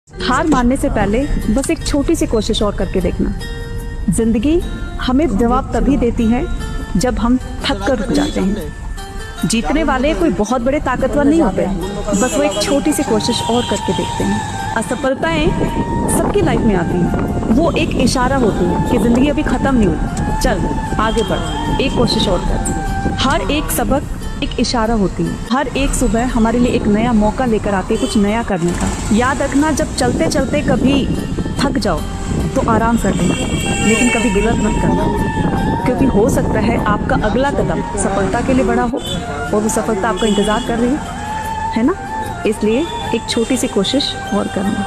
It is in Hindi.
हार मानने से पहले बस एक छोटी सी कोशिश और करके देखना। जिंदगी हमें जवाब तभी देती है जब हम थक कर रुक जाते हैं। जीतने वाले कोई बहुत बड़े ताकतवर नहीं होते, बस वो एक छोटी सी कोशिश और करके देखते हैं। असफलताएं सबकी लाइफ में आती हैं, वो एक इशारा होती है कि जिंदगी अभी खत्म नहीं हुई, चल आगे बढ़, एक कोशिश और कर। हर एक सबक एक इशारा होती है। हर एक सुबह हमारे लिए एक नया मौका लेकर आती है कुछ नया करने का। याद रखना, जब चलते चलते कभी थक जाओ तो आराम कर लेना, लेकिन कभी गिलत मत करना, क्योंकि हो सकता है आपका अगला कदम सफलता के लिए बड़ा हो और वो सफलता आपका इंतजार कर रही है ना। इसलिए एक छोटी सी कोशिश और करना।